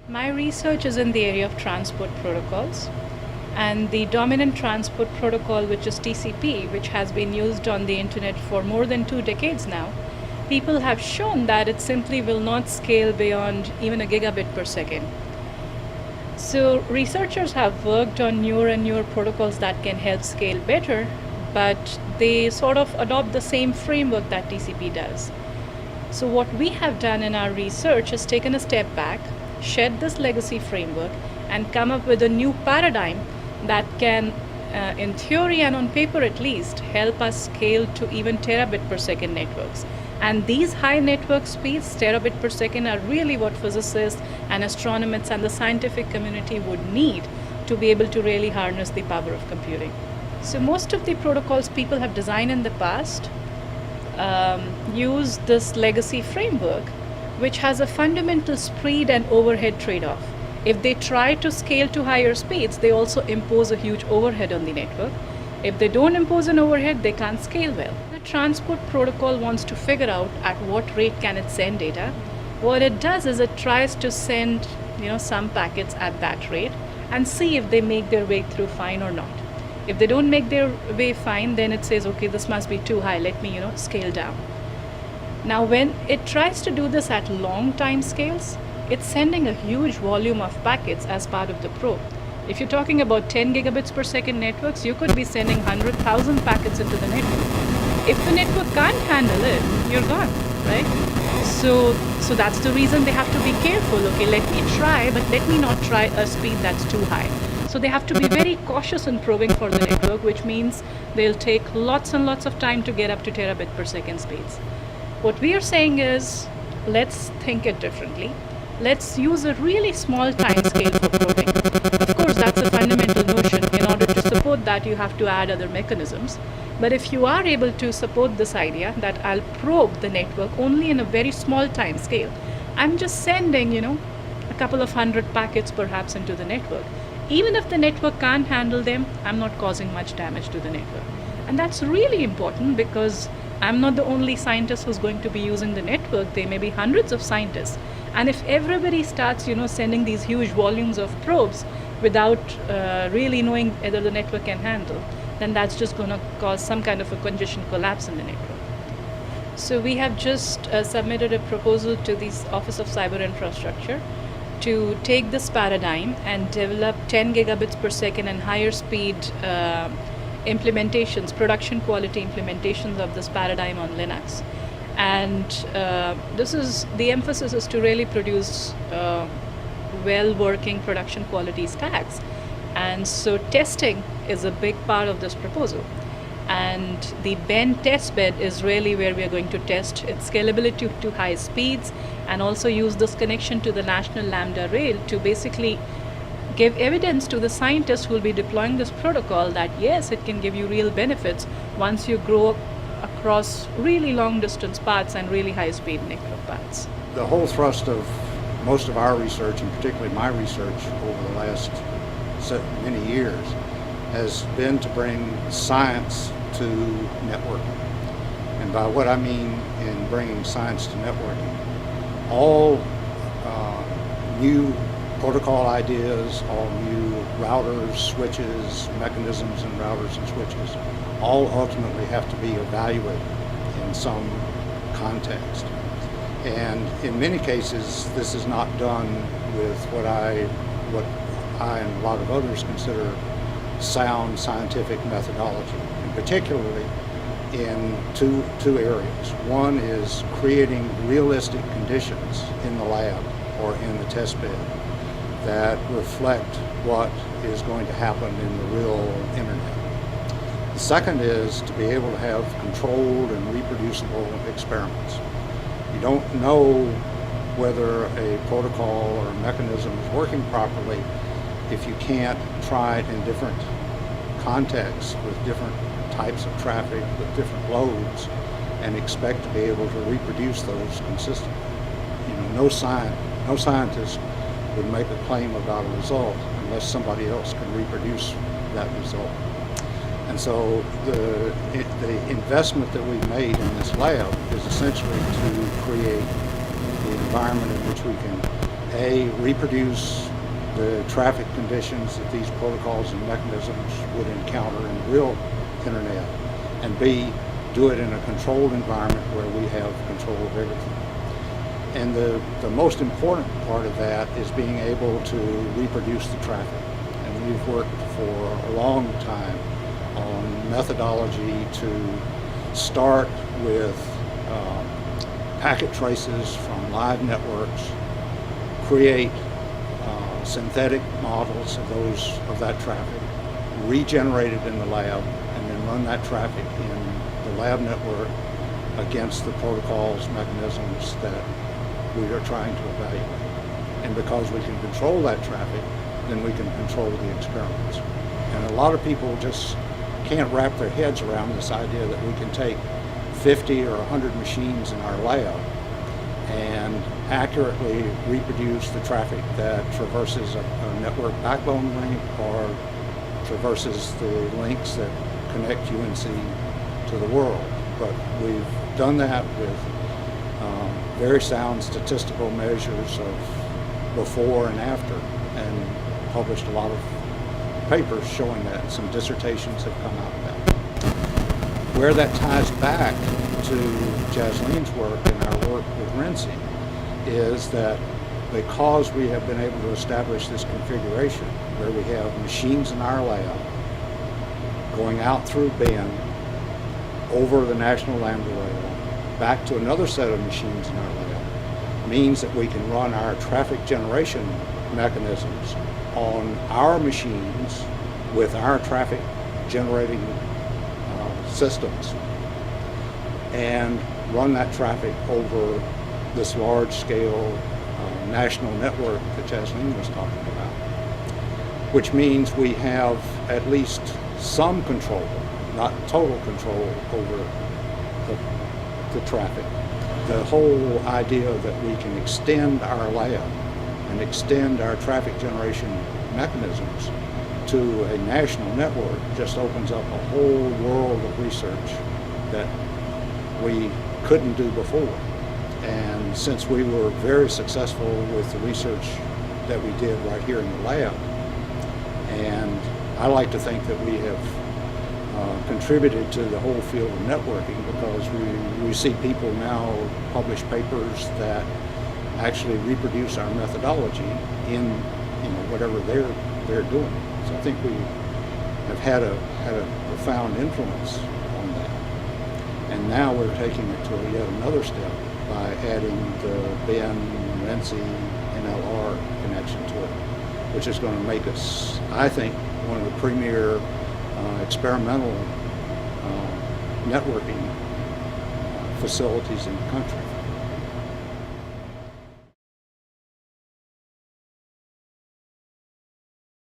My research is in the area of transport protocols, and the dominant transport protocol, which is TCP, which has been used on the internet for more than 2 decades now, people have shown that it simply will not scale beyond even a gigabit per second. So researchers have worked on newer and newer protocols that can help scale better, but they sort of adopt the same framework that TCP does. So what we have done in our research is taken a step back, shed this legacy framework, and come up with a new paradigm that can, in theory and on paper at least, help us scale to even terabit per second networks. And these high network speeds, terabit per second, are really what physicists and astronomers and the scientific community would need to be able to really harness the power of computing. So most of the protocols people have designed in the past use this legacy framework, which has a fundamental speed and overhead trade-off. If they try to scale to higher speeds, they also impose a huge overhead on the network. If they don't impose an overhead, they can't scale well. The transport protocol wants to figure out at what rate can it send data. What it does is it tries to send some packets at that rate and see if they make their way through fine or not. If they don't make their way fine, then it says, okay, this must be too high, let me scale down. Now when it tries to do this at long time scales, it's sending a huge volume of packets as part of the probe. If you're talking about 10 gigabits per second networks, you could be sending 100,000 packets into the network. If the network can't handle it, you're gone, right? So that's the reason they have to be careful. Okay, let me try, but let me not try a speed that's too high. So they have to be very cautious in probing for the network, which means they'll take lots and lots of time to get up to terabit per second speeds. What we are saying is, let's think it differently. Let's use a really small time scale for probing. Of course, that's a fundamental notion. In order to support that, you have to add other mechanisms. But if you are able to support this idea that I'll probe the network only in a very small time scale, I'm just sending, a couple of hundred packets perhaps into the network. Even if the network can't handle them, I'm not causing much damage to the network. And that's really important because I'm not the only scientist who's going to be using the network. There may be hundreds of scientists. And if everybody starts, sending these huge volumes of probes without really knowing whether the network can handle, then that's just going to cause some kind of a congestion collapse in the network. So we have just submitted a proposal to the Office of Cyber Infrastructure to take this paradigm and develop 10 gigabits per second and higher speed implementations, production quality implementations of this paradigm on Linux. And the emphasis is to really produce well-working production quality stacks. And so testing is a big part of this proposal. And the Ben testbed is really where we are going to test its scalability to high speeds and also use this connection to the National Lambda Rail to basically give evidence to the scientists who will be deploying this protocol that yes, it can give you real benefits once you grow across really long distance paths and really high speed network paths. The whole thrust of most of our research, and particularly my research over the last many years, has been to bring science to networking. And by what I mean in bringing science to networking, all new protocol ideas, all new routers, switches, mechanisms and routers and switches, all ultimately have to be evaluated in some context. And in many cases, this is not done with what I and a lot of others consider sound scientific methodology, and particularly in two areas. One is creating realistic conditions in the lab or in the test bed that reflect what is going to happen in the real internet. The second is to be able to have controlled and reproducible experiments. You don't know whether a protocol or a mechanism is working properly if you can't try it in different contexts with different types of traffic, with different loads, and expect to be able to reproduce those consistently. No scientist would make a claim about a result unless somebody else can reproduce that result. And so the investment that we've made in this lab is essentially to create the environment in which we can reproduce the traffic conditions that these protocols and mechanisms would encounter in the real internet, and B, do it in a controlled environment where we have control of everything. And the most important part of that is being able to reproduce the traffic. And we've worked for a long time on methodology to start with packet traces from live networks, create synthetic models of that traffic, regenerate it in the lab, and then run that traffic in the lab network against the protocols, mechanisms that we are trying to evaluate. And because we can control that traffic, then we can control the experiments. And a lot of people just can't wrap their heads around this idea that we can take 50 or 100 machines in our lab and accurately reproduce the traffic that traverses a network backbone link or traverses the links that connect UNC to the world. But we've done that with very sound statistical measures of before and after, and published a lot of papers showing that, and some dissertations have come out of that. Where that ties back to Jasleen's work and our work with RENCI is that because we have been able to establish this configuration where we have machines in our lab going out through Ben over the National Lambda Rail back to another set of machines in our lab, means that we can run our traffic generation mechanisms on our machines with our traffic generating systems and run that traffic over this large scale national network that Jasleen was talking about, which means we have at least some control, not total control over the traffic. The whole idea that we can extend our lab and extend our traffic generation mechanisms to a national network just opens up a whole world of research that we couldn't do before. And since we were very successful with the research that we did right here in the lab, and I like to think that we have contributed to the whole field of networking, because we see people now publish papers that actually reproduce our methodology in whatever they're doing. So I think we have had a profound influence on that. And now we're taking it to yet another step by adding the Ben RENCI NLR connection to it, which is going to make us, I think, one of the premier experimental networking facilities in the country.